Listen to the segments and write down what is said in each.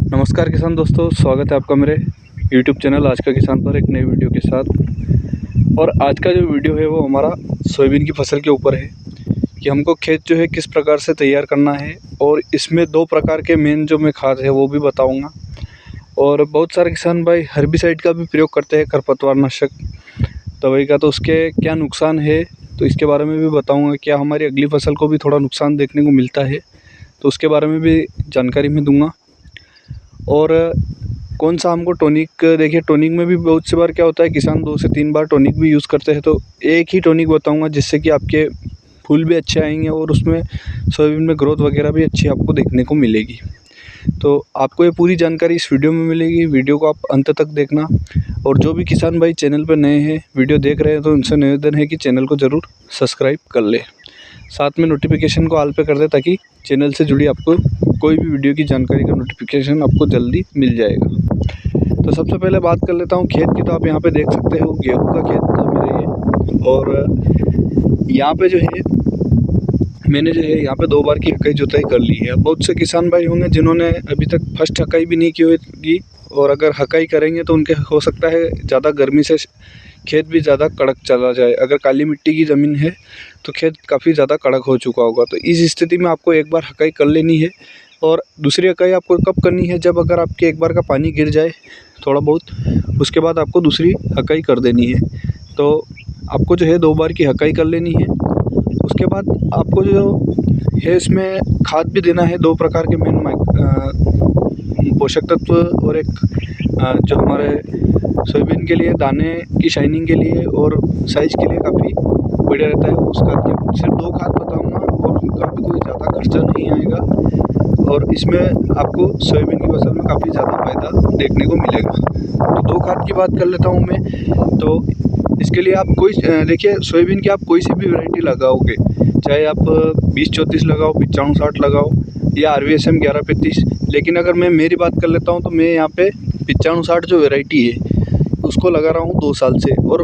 नमस्कार किसान दोस्तों, स्वागत है आपका मेरे YouTube चैनल आज का किसान पर एक नई वीडियो के साथ। और आज का जो वीडियो है वो हमारा सोयाबीन की फसल के ऊपर है कि हमको खेत जो है किस प्रकार से तैयार करना है, और इसमें दो प्रकार के मेन जो मैं खाद है वो भी बताऊंगा। और बहुत सारे किसान भाई हर्बिसाइड का भी प्रयोग करते हैं, खरपतवारनाशक दवाई का, तो उसके क्या नुकसान है तो इसके बारे में भी बताऊँगा। क्या हमारी अगली फसल को भी थोड़ा नुकसान देखने को मिलता है तो उसके बारे में भी जानकारी मैं दूँगा। और कौन सा हमको टॉनिक, देखिए टॉनिक में भी बहुत सी बार क्या होता है, किसान 2 से 3 बार टॉनिक भी यूज़ करते हैं। तो एक ही टॉनिक बताऊंगा जिससे कि आपके फूल भी अच्छे आएंगे और उसमें सोयाबीन में ग्रोथ वगैरह भी अच्छी आपको देखने को मिलेगी। तो आपको ये पूरी जानकारी इस वीडियो में मिलेगी, वीडियो को आप अंत तक देखना। और जो भी किसान भाई चैनल पर नए हैं, वीडियो देख रहे हैं, तो उनसे निवेदन है कि चैनल को ज़रूर सब्सक्राइब कर ले, साथ में नोटिफिकेशन को ऑल पे कर दे ताकि चैनल से जुड़ी आपको कोई भी वीडियो की जानकारी का नोटिफिकेशन आपको जल्दी मिल जाएगा। तो सबसे पहले बात कर लेता हूँ खेत की। तो आप यहाँ पे देख सकते हो गेहूँ का खेत था मेरे ये, और यहाँ पे जो है मैंने जो है यहाँ पे 2 बार की हकाई जुताई कर ली है। बहुत से किसान भाई होंगे जिन्होंने अभी तक फर्स्ट हकाई भी नहीं की होगी, और अगर हकाई करेंगे तो उनके हो सकता है ज़्यादा गर्मी से खेत भी ज़्यादा कड़क चला जाए। अगर काली मिट्टी की ज़मीन है तो खेत काफ़ी ज़्यादा कड़क हो चुका होगा। तो इस स्थिति में आपको एक बार हकाई कर लेनी है। और दूसरी हकाई आपको कब करनी है, जब अगर आपके एक बार का पानी गिर जाए थोड़ा बहुत, उसके बाद आपको दूसरी हकाई कर देनी है। तो आपको जो है 2 बार की हकाई कर लेनी है। उसके बाद आपको जो है इसमें खाद भी देना है। 2 प्रकार के मेन पोषक तत्व, और एक जो हमारे सोयाबीन के लिए दाने की शाइनिंग के लिए और साइज़ के लिए काफ़ी बढ़िया रहता है। उस खाद के सिर्फ 2 खाद बताऊंगा, और उनका भी कोई ज़्यादा खर्चा नहीं आएगा, और इसमें आपको सोयाबीन की फसल में काफ़ी ज़्यादा फ़ायदा देखने को मिलेगा। तो 2 खाद की बात कर लेता हूँ मैं। तो इसके लिए आप कोई देखिए, सोयाबीन की आप कोई सी भी वैरायटी लगाओगे, चाहे आप 20-34 लगाओ, 95-60 लगाओ, या RVSM 11-35। लेकिन अगर मैं मेरी बात कर लेता हूँ तो मैं यहाँ पे 95-60 जो वैरायटी है उसको लगा रहा हूँ 2 साल से। और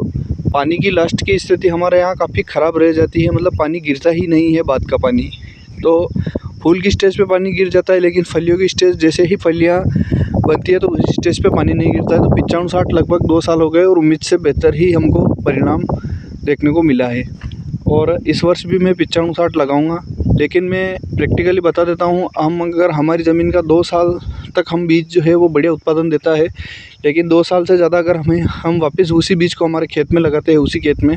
पानी की लास्ट की स्थिति हमारे यहाँ काफ़ी ख़राब रह जाती है, मतलब पानी गिरता ही नहीं है बाद का पानी। तो फूल की स्टेज पे पानी गिर जाता है, लेकिन फलियों की स्टेज जैसे ही फलियाँ बनती है तो उस स्टेज पे पानी नहीं गिरता है। तो 95-60 लगभग 2 साल हो गए, और उम्मीद से बेहतर ही हमको परिणाम देखने को मिला है। और इस वर्ष भी मैं 95-60 लगाऊंगा। लेकिन मैं प्रैक्टिकली बता देता हूँ, हम अगर हमारी ज़मीन का 2 साल तक हम बीज जो है वो बढ़िया उत्पादन देता है, लेकिन 2 साल से ज़्यादा अगर हम वापस उसी बीज को हमारे खेत में लगाते हैं, उसी खेत में,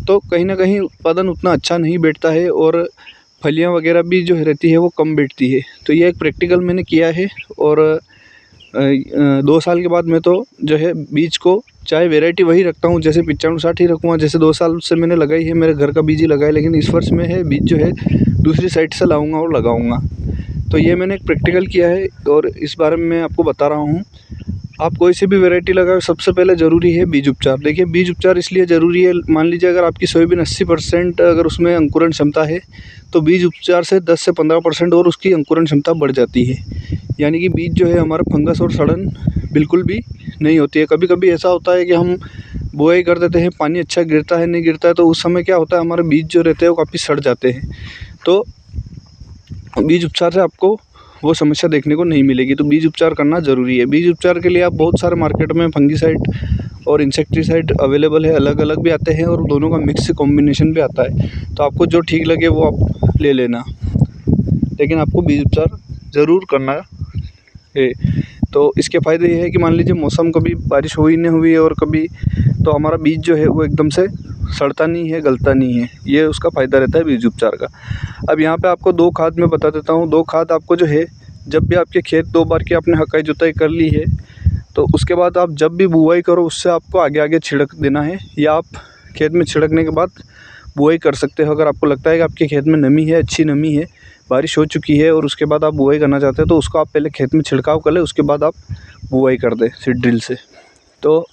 तो कहीं ना कहीं उत्पादन उतना अच्छा नहीं बैठता है, और फलियाँ वगैरह भी जो रहती है वो कम बैठती है। तो ये एक प्रैक्टिकल मैंने किया है। और 2 साल के बाद मैं तो जो है बीज को चाहे वैरायटी वही रखता हूँ, जैसे 95-60 ही रखूँगा, जैसे 2 साल से मैंने लगाई है, मेरे घर का बीज ही लगाया। लेकिन इस वर्ष में है बीज जो है दूसरी साइड से लाऊंगा और लगाऊंगा। तो ये मैंने एक प्रैक्टिकल किया है, और इस बारे में मैं आपको बता रहा हूँ। आप कोई सी भी वैरायटी लगाओ, सबसे पहले ज़रूरी है बीज उपचार। देखिए बीज उपचार इसलिए ज़रूरी है, मान लीजिए अगर आपकी सोयाबीन 80% अगर उसमें अंकुरण क्षमता है, तो बीज उपचार से 10 से 15% और उसकी अंकुरण क्षमता बढ़ जाती है। यानी कि बीज जो है हमारा फंगस और सड़न बिल्कुल भी नहीं होती है। कभी कभी ऐसा होता है कि हम बुआई कर देते हैं, पानी अच्छा गिरता है नहीं गिरता है, तो उस समय क्या होता है, हमारे बीज जो रहते हैं वो काफ़ी सड़ जाते हैं। तो बीज उपचार से आपको वो समस्या देखने को नहीं मिलेगी। तो बीज उपचार करना ज़रूरी है। बीज उपचार के लिए आप बहुत सारे मार्केट में फंगीसाइड और इंसेक्टिसाइड अवेलेबल है, अलग अलग भी आते हैं, और दोनों का मिक्स कॉम्बिनेशन भी आता है। तो आपको जो ठीक लगे वो आप ले लेना, लेकिन आपको बीज उपचार ज़रूर करना है। तो इसके फ़ायदे ये है कि मान लीजिए मौसम कभी बारिश हुई नहीं हुई और कभी, तो हमारा बीज जो है वो एकदम से सड़ता नहीं है, गलता नहीं है। ये उसका फ़ायदा रहता है बीज उपचार का। अब यहाँ पे आपको 2 खाद मैं बता देता हूँ। 2 खाद आपको जो है, जब भी आपके खेत 2 बार की आपने हकाई जुताई कर ली है, तो उसके बाद आप जब भी बुआई करो उससे आपको आगे आगे छिड़क देना है, या आप खेत में छिड़कने के बाद बुआई कर सकते हो। अगर आपको लगता है कि आपके खेत में नमी है, अच्छी नमी है, बारिश हो चुकी है, और उसके बाद आप बुआई करना चाहते हैं, तो उसको आप पहले खेत में छिड़काव कर लें, उसके बाद आप बुआई कर दें सीड ड्रिल से। तो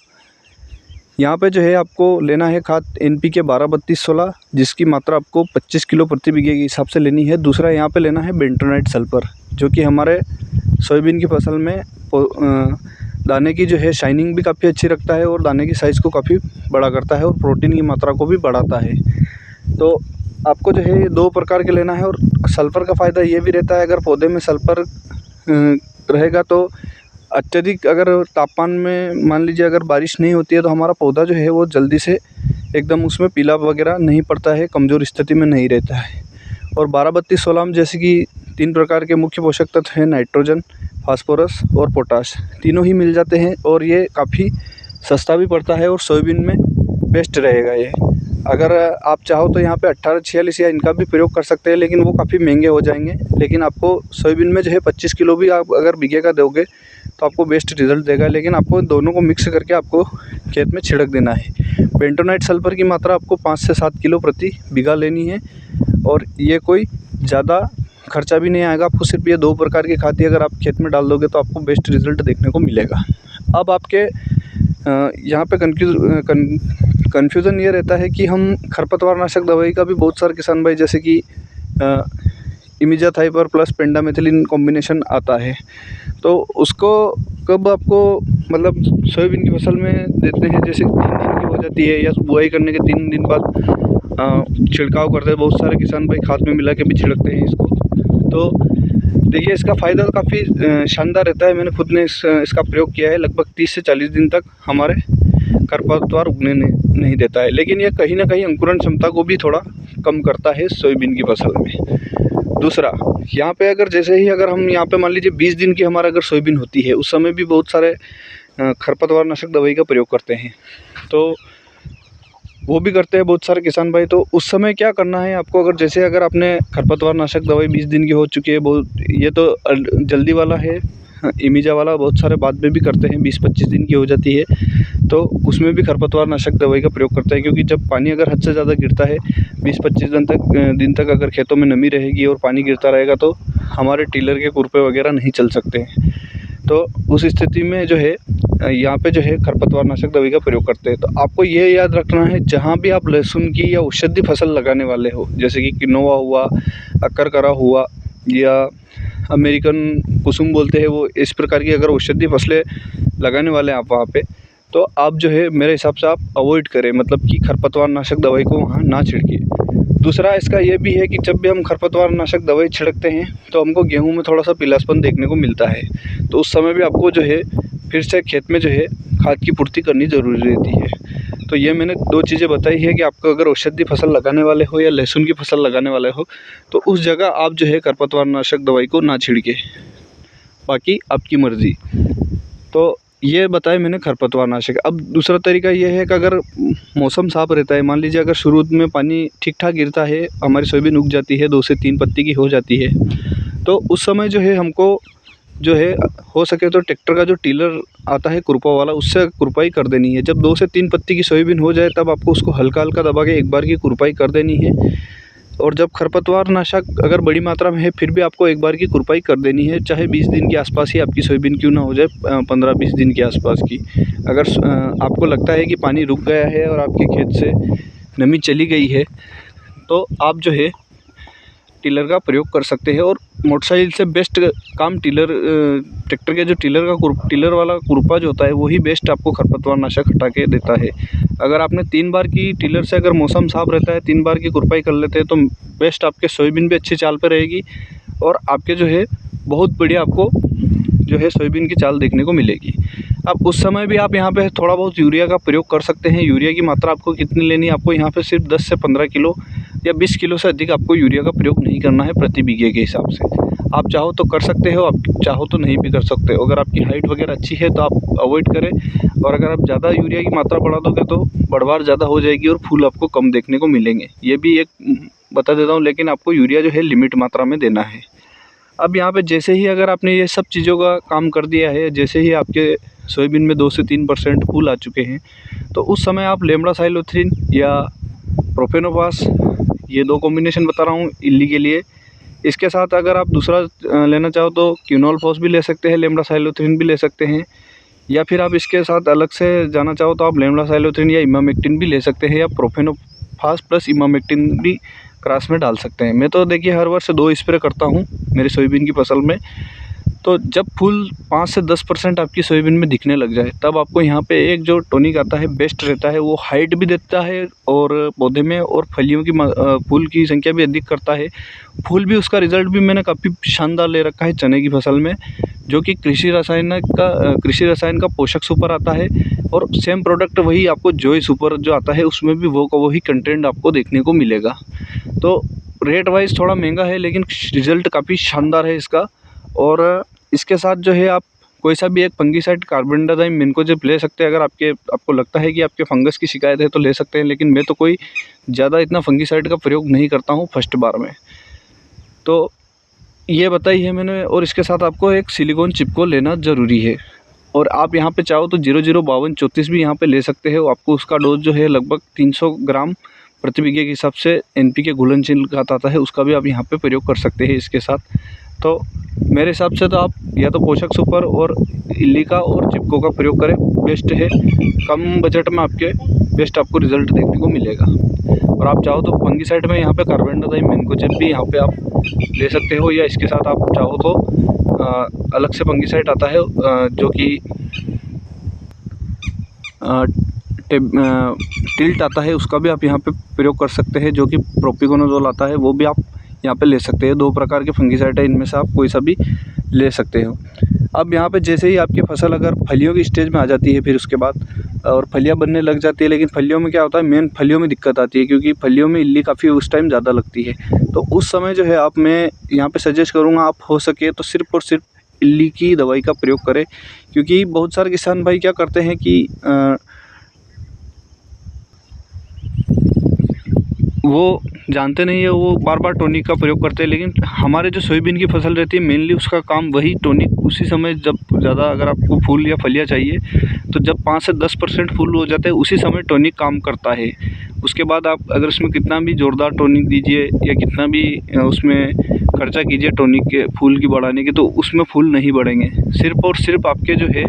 यहाँ पे जो है आपको लेना है खाद NPK 12-32-16, जिसकी मात्रा आपको 25 किलो प्रति बीघे के हिसाब से लेनी है। दूसरा यहाँ पे लेना है बेंटोनाइट सल्फर, जो कि हमारे सोयाबीन की फसल में दाने की जो है शाइनिंग भी काफ़ी अच्छी रखता है, और दाने की साइज़ को काफ़ी बड़ा करता है, और प्रोटीन की मात्रा को भी बढ़ाता है। तो आपको जो है ये 2 प्रकार के लेना है। और सल्फ़र का फ़ायदा ये भी रहता है, अगर पौधे में सल्फ़र रहेगा तो अत्यधिक अगर तापमान में मान लीजिए अगर बारिश नहीं होती है तो हमारा पौधा जो है वो जल्दी से एकदम उसमें पीला वगैरह नहीं पड़ता है, कमज़ोर स्थिति में नहीं रहता है। और 12-32-16 में जैसे कि 3 प्रकार के मुख्य पोषक तत्व हैं, नाइट्रोजन, फास्फोरस और पोटाश, तीनों ही मिल जाते हैं और ये काफ़ी सस्ता भी पड़ता है और सोयाबीन में बेस्ट रहेगा ये। अगर आप चाहो तो यहाँ पे 1846 या इनका भी प्रयोग कर सकते हैं, लेकिन वो काफ़ी महंगे हो जाएंगे। लेकिन आपको सोयाबीन में जो है 25 किलो भी आप अगर बीघे का दोगे तो आपको बेस्ट रिज़ल्ट देगा। लेकिन आपको दोनों को मिक्स करके आपको खेत में छिड़क देना है। बेंटोनाइट सल्फर की मात्रा आपको 5 से 7 किलो प्रति बीघा लेनी है और ये कोई ज़्यादा खर्चा भी नहीं आएगा। आपको सिर्फ ये 2 प्रकार की खाद अगर आप खेत में डाल दोगे तो आपको बेस्ट रिज़ल्ट देखने को मिलेगा। अब आपके यहाँ पे कन्फ्यूज़न ये रहता है कि हम खरपतवार नाशक दवाई का भी बहुत सारे किसान भाई जैसे कि इमिजाथाइपर प्लस पेंडामेथिलिन कॉम्बिनेशन आता है, तो उसको कब आपको मतलब सोयाबीन की फसल में देते हैं। जैसे 3 दिन की हो जाती है या बुआई करने के 3 दिन बाद छिड़काव करते हैं। बहुत सारे किसान भाई खाद में मिला के भी छिड़कते हैं इसको। तो देखिए इसका फ़ायदा तो काफ़ी शानदार रहता है। मैंने खुद ने इसका प्रयोग किया है। लगभग 30 से 40 दिन तक हमारे खरपतवार उगने नहीं देता है, लेकिन यह कहीं ना कहीं अंकुरण क्षमता को भी थोड़ा कम करता है सोयाबीन की फसल में। दूसरा, यहाँ पे अगर हम यहाँ पे मान लीजिए 20 दिन की हमारा अगर सोयाबीन होती है, उस समय भी बहुत सारे खरपतवार नाशक दवाई का प्रयोग करते हैं, तो वो भी करते हैं बहुत सारे किसान भाई। तो उस समय क्या करना है आपको, अगर आपने खरपतवार नाशक दवाई 20 दिन की हो चुकी है, ये तो जल्दी वाला है, इमिजा वाला बहुत सारे बाद में भी करते हैं, 20-25 दिन की हो जाती है तो उसमें भी खरपतवार नाशक दवाई का प्रयोग करते हैं। क्योंकि जब पानी अगर हद से ज़्यादा गिरता है, 20-25 दिन तक अगर खेतों में नमी रहेगी और पानी गिरता रहेगा तो हमारे टिलर के खुरपे वगैरह नहीं चल सकते हैं। तो उस स्थिति में जो है यहाँ पे जो है खरपतवार नाशक दवाई का प्रयोग करते हैं। तो आपको ये याद रखना है, जहाँ भी आप लहसुन की या औषधि फसल लगाने वाले हो, जैसे कि किनोवा हुआ, अकरकरा हुआ या अमेरिकन कुसुम बोलते हैं, वो इस प्रकार की अगर औषधि फसलें लगाने वाले हैं आप वहाँ पे, तो आप जो है मेरे हिसाब से आप अवॉइड करें, मतलब कि खरपतवार नाशक दवाई को वहाँ ना छिड़किए। दूसरा इसका ये भी है कि जब भी हम खरपतवार नाशक दवाई छिड़कते हैं तो हमको गेहूं में थोड़ा सा पीलापन देखने को मिलता है, तो उस समय भी आपको जो है फिर से खेत में जो है खाद की पूर्ति करनी ज़रूरी रहती है। तो ये मैंने 2 चीज़ें बताई है कि आपको अगर औषधि फसल लगाने वाले हो या लहसुन की फसल लगाने वाले हो तो उस जगह आप जो है खरपतवार नाशक दवाई को ना छिड़के, बाकी आपकी मर्ज़ी। तो ये बताया मैंने खरपतवार नाशक। अब दूसरा तरीका ये है कि अगर मौसम साफ़ रहता है, मान लीजिए अगर शुरू में पानी ठीक ठाक गिरता है, हमारी सोयाबीन उग जाती है, 2 से 3 पत्ती की हो जाती है, तो उस समय जो है हमको जो है हो सके तो ट्रैक्टर का जो टिलर आता है खुरपा वाला, उससे खुरपाई कर देनी है। जब 2 से 3 पत्ती की सोयाबीन हो जाए तब आपको उसको हल्का हल्का दबा के एक बार की खुरपाई कर देनी है। और जब खरपतवार नाशक अगर बड़ी मात्रा में है फिर भी आपको एक बार की खुरपाई कर देनी है, चाहे 20 दिन के आसपास ही आपकी सोयाबीन क्यों ना हो जाए, 15-20 दिन के आसपास की। अगर आपको लगता है कि पानी रुक गया है और आपके खेत से नमी चली गई है तो आप जो है टिलर का प्रयोग कर सकते हैं। और मोटरसाइकिल से बेस्ट काम ट्रैक्टर के जो टिलर वाला खुरपा जो होता है वही बेस्ट आपको खरपतवार नाशक हटा के देता है। अगर आपने 3 बार की टिलर से, अगर मौसम साफ़ रहता है, 3 बार की खुरपाई कर लेते हैं तो बेस्ट आपके सोयाबीन भी अच्छी चाल पे रहेगी और आपके जो है बहुत बढ़िया आपको जो है सोयाबीन की चाल देखने को मिलेगी। अब उस समय भी आप यहाँ पे थोड़ा बहुत यूरिया का प्रयोग कर सकते हैं। यूरिया की मात्रा आपको कितनी लेनी है, आपको यहाँ पे सिर्फ 10 से 15 किलो या 20 किलो से अधिक आपको यूरिया का प्रयोग नहीं करना है प्रति बीघे के हिसाब से। आप चाहो तो कर सकते हो, आप चाहो तो नहीं भी कर सकते हो। अगर आपकी हाइट वगैरह अच्छी है तो आप अवॉइड करें, और अगर आप ज़्यादा यूरिया की मात्रा बढ़ा दोगे तो बढ़वार ज़्यादा हो जाएगी और फूल आपको कम देखने को मिलेंगे। ये भी एक बता देता हूँ, लेकिन आपको यूरिया जो है लिमिट मात्रा में देना है। अब यहाँ पे जैसे ही अगर आपने ये सब चीज़ों का काम कर दिया है, जैसे ही आपके सोयाबीन में 2 से 3% फूल आ चुके हैं, तो उस समय आप लेम्डासाइलोथ्रिन या प्रोफेनोफास, ये 2 कॉम्बिनेशन बता रहा हूँ इल्ली के लिए। इसके साथ अगर आप दूसरा लेना चाहो तो क्विनोलफॉस भी ले सकते हैं, लेम्डासाइलोथ्रिन भी ले सकते हैं, या फिर आप इसके साथ अलग से जाना चाहो तो आप लेम्डासाइलोथ्रिन या इमामेक्टिन भी ले सकते हैं, या प्रोफेनोफास प्लस इमामेक्टिन भी क्रॉस में डाल सकते हैं। मैं तो देखिए हर वर्ष 2 स्प्रे करता हूँ मेरी सोयाबीन की फसल में, तो जब फूल 5 से 10% आपकी सोयाबीन में दिखने लग जाए तब आपको यहाँ पे एक जो टॉनिक आता है बेस्ट रहता है, वो हाइट भी देता है और पौधे में और फलियों की फूल की संख्या भी अधिक करता है। फूल भी उसका रिज़ल्ट भी मैंने काफ़ी शानदार ले रखा है चने की फसल में, जो कि कृषि रसायन का पोषक सुपर आता है और सेम प्रोडक्ट वही आपको जॉय सुपर जो आता है उसमें भी वही कंटेंट आपको देखने को मिलेगा। तो रेट वाइज थोड़ा महंगा है लेकिन रिज़ल्ट काफ़ी शानदार है इसका। और इसके साथ जो है आप कोई सा भी एक फंगीसाइड कार्बेंडाज़ाइम मिनकोजेब ले सकते हैं। अगर आपको लगता है कि आपके फंगस की शिकायत है तो ले सकते हैं, लेकिन मैं तो कोई ज़्यादा इतना फंगीसाइड का प्रयोग नहीं करता हूँ फर्स्ट बार में। तो ये बताई है मैंने। और इसके साथ आपको एक सिलिकॉन चिप को लेना ज़रूरी है। और आप यहाँ पे चाहो तो 005234 भी यहाँ पे ले सकते हो। आपको उसका डोज जो है लगभग 300 ग्राम प्रति बीघे के हिसाब से NPK घुलनशील खाद आता है, उसका भी आप यहाँ पे प्रयोग कर सकते हैं इसके साथ। तो मेरे हिसाब से तो आप या तो पोषक सुपर और इल्ली का और चिपको का प्रयोग करें, बेस्ट है। कम बजट में बेस्ट आपको रिज़ल्ट देखने को मिलेगा। और आप चाहो तो फंगीसाइड में यहाँ पे कार्बेंडाज़ाइम मिनकोजेब भी यहाँ पे आप ले सकते हो, या इसके साथ आप चाहो तो अलग से फंगीसाइड आता है जो कि टिल्ट आता है, उसका भी आप यहाँ पे प्रयोग कर सकते हैं। जो कि प्रोपिकोनाज़ोल आता है वो भी आप यहाँ पे ले सकते हैं। 2 प्रकार के फंगीसाइड है, इनमें से आप कोई सा भी ले सकते हो। अब यहाँ पे जैसे ही आपकी फसल अगर फलियों की स्टेज में आ जाती है, फिर उसके बाद और फलियाँ बनने लग जाती है, लेकिन फलियों में क्या होता है, मेन फलियों में दिक्कत आती है क्योंकि फलियों में इल्ली काफ़ी उस टाइम ज़्यादा लगती है। तो उस समय जो है मैं यहाँ पे सजेस्ट करूँगा आप हो सके तो सिर्फ़ और सिर्फ इल्ली की दवाई का प्रयोग करें। क्योंकि बहुत सारे किसान भाई क्या करते हैं कि वो जानते नहीं है, वो बार बार टॉनिक का प्रयोग करते हैं। लेकिन हमारे जो सोयाबीन की फसल रहती है मेनली उसका काम वही टॉनिक, उसी समय जब ज़्यादा अगर आपको फूल या फलियाँ चाहिए तो जब 5 से 10% फूल हो जाते हैं उसी समय टॉनिक काम करता है। उसके बाद आप अगर उसमें कितना भी ज़ोरदार टॉनिक दीजिए या कितना भी उसमें खर्चा कीजिए टॉनिक के फूल की बढ़ाने की, तो उसमें फूल नहीं बढ़ेंगे। सिर्फ़ और सिर्फ आपके जो है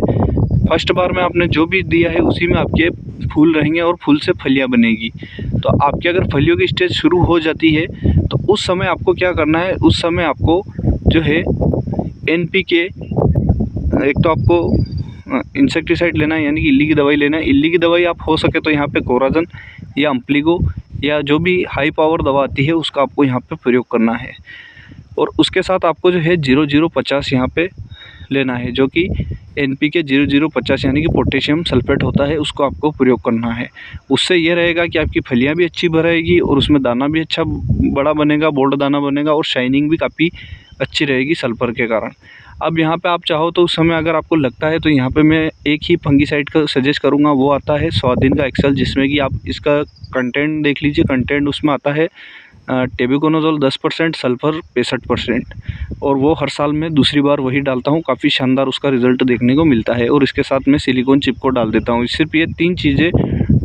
फर्स्ट बार में आपने जो भी दिया है उसी में आपके फूल रहेंगे और फूल से फलियाँ बनेगी। तो आपकी अगर फलियों की स्टेज शुरू हो जाती है तो उस समय आपको क्या करना है, उस समय आपको जो है NPK, एक तो आपको इंसेक्टिसाइड लेना है यानी कि इल्ली की दवाई लेना है। इल्ली की दवाई आप हो सके तो यहाँ पे कोराजन या अम्प्लीगो या जो भी हाई पावर दवा आती है उसका आपको यहाँ पे प्रयोग करना है। और उसके साथ आपको जो है 0050 यहाँ पे लेना है, जो कि NPK 0050 यानी कि पोटेशियम सल्फेट होता है, उसको आपको प्रयोग करना है। उससे ये रहेगा कि आपकी फलियाँ भी अच्छी भरेगी और उसमें दाना भी अच्छा बड़ा बनेगा, बोल्ड दाना बनेगा और शाइनिंग भी काफ़ी अच्छी रहेगी सल्फर के कारण। अब यहाँ पे आप चाहो तो उस समय अगर आपको लगता है तो यहाँ पे मैं एक ही फंगीसाइड का सजेस्ट करूँगा, वो आता है स्वाधीन का एक्सेल, जिसमें कि आप इसका कंटेंट देख लीजिए। कंटेंट उसमें आता है टेबुकोनाज़ोल 10%, सल्फ़र 65%, और वो हर साल में दूसरी बार वही डालता हूँ। काफ़ी शानदार उसका रिज़ल्ट देखने को मिलता है। और इसके साथ मैं सिलिकॉन चिप को डाल देता हूँ। सिर्फ ये 3 चीज़ें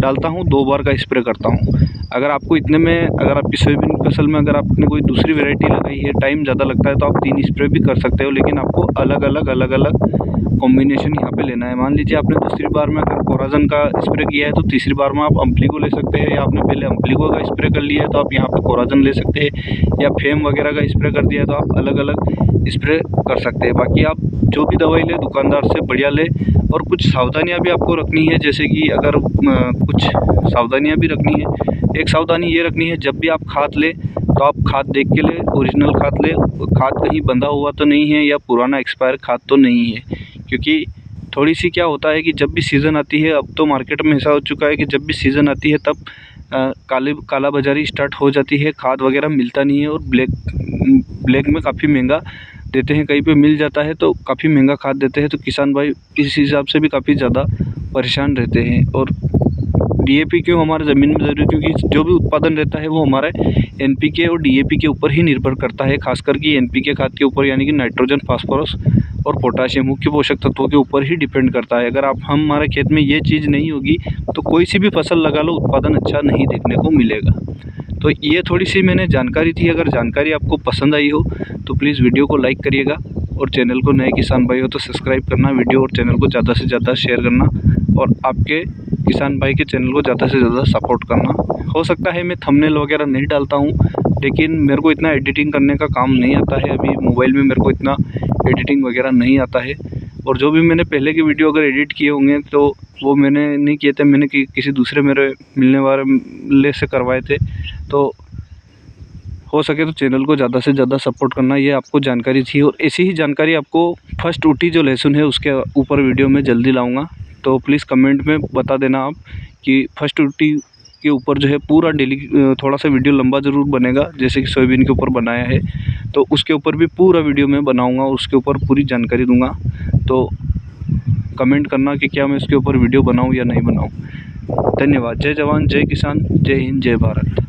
डालता हूँ, 2 बार का स्प्रे करता हूँ। अगर आपको इतने में, अगर आपकी सोयाबीन की फसल में अगर आपने कोई दूसरी वैरायटी लगाई है, टाइम ज़्यादा लगता है, तो आप 3 स्प्रे भी कर सकते हो। लेकिन आपको अलग अलग कॉम्बिनेशन यहाँ पे लेना है। मान लीजिए आपने दूसरी बार में अगर कोराजन का स्प्रे किया है तो तीसरी बार में आप अम्प्लीगो ले सकते हैं, या आपने पहले अम्प्लीगो का स्प्रे कर लिया है तो आप यहाँ पे कोराजन ले सकते हैं, या फेम वगैरह का स्प्रे कर दिया है तो आप अलग अलग स्प्रे कर सकते हैं। बाकी आप जो भी दवाई ले दुकानदार से बढ़िया ले। और कुछ सावधानियाँ भी आपको रखनी है, जैसे कि अगर कुछ सावधानियाँ भी रखनी है। एक सावधानी ये रखनी है, जब भी आप खाद ले तो आप खाद देख के ले, ओरिजिनल खाद ले। खाद कहीं बंधा हुआ तो नहीं है या पुराना एक्सपायर खाद तो नहीं है। क्योंकि थोड़ी सी क्या होता है कि जब भी सीज़न आती है, अब तो मार्केट में ऐसा हो चुका है कि जब भी सीज़न आती है तब काला बाज़ारी स्टार्ट हो जाती है, खाद वगैरह मिलता नहीं है और ब्लैक में काफ़ी महंगा देते हैं। कहीं पे मिल जाता है तो काफ़ी महंगा खाद देते हैं, तो किसान भाई इस हिसाब से भी काफ़ी ज़्यादा परेशान रहते हैं। और DAP क्यों हमारे ज़मीन में ज़रूरी, क्योंकि जो भी उत्पादन रहता है वो हमारे NPK और DAP के ऊपर ही निर्भर करता है। खासकर कि NPK खाद के ऊपर, यानी कि नाइट्रोजन, फास्फोरस और पोटाशियम मुख्य पोषक तत्वों के ऊपर ही डिपेंड करता है। अगर हमारे खेत में ये चीज़ नहीं होगी तो कोई सी भी फसल लगा लो, उत्पादन अच्छा नहीं देखने को मिलेगा। तो ये थोड़ी सी मैंने जानकारी थी। अगर जानकारी आपको पसंद आई हो तो प्लीज़ वीडियो को लाइक करिएगा, और चैनल को नए किसान भाई हो तो सब्सक्राइब करना, वीडियो और चैनल को ज़्यादा से ज़्यादा शेयर करना, और आपके किसान भाई के चैनल को ज़्यादा से ज़्यादा सपोर्ट करना। हो सकता है मैं थंबनेल वगैरह नहीं डालता हूँ, लेकिन मेरे को इतना एडिटिंग करने का काम नहीं आता है। अभी मोबाइल में मेरे को इतना एडिटिंग वगैरह नहीं आता है। और जो भी मैंने पहले के वीडियो अगर एडिट किए होंगे तो वो मैंने नहीं किए थे, मैंने किसी दूसरे मेरे मिलने वाले से करवाए थे। तो हो सके तो चैनल को ज़्यादा से ज़्यादा सपोर्ट करना, ये आपको जानकारी थी। और ऐसी ही जानकारी आपको फर्स्ट ऊटी जो लहसुन है उसके ऊपर वीडियो में जल्दी लाऊंगा। तो प्लीज़ कमेंट में बता देना आप कि फर्स्ट ऊटी के ऊपर जो है पूरा डेली थोड़ा सा वीडियो लंबा ज़रूर बनेगा, जैसे कि सोयाबीन के ऊपर बनाया है तो उसके ऊपर भी पूरा वीडियो मैं बनाऊँगा और उसके ऊपर पूरी जानकारी दूँगा। तो कमेंट करना कि क्या मैं इसके ऊपर वीडियो बनाऊँ या नहीं बनाऊँ। धन्यवाद। जय जवान, जय किसान, जय हिंद, जय भारत।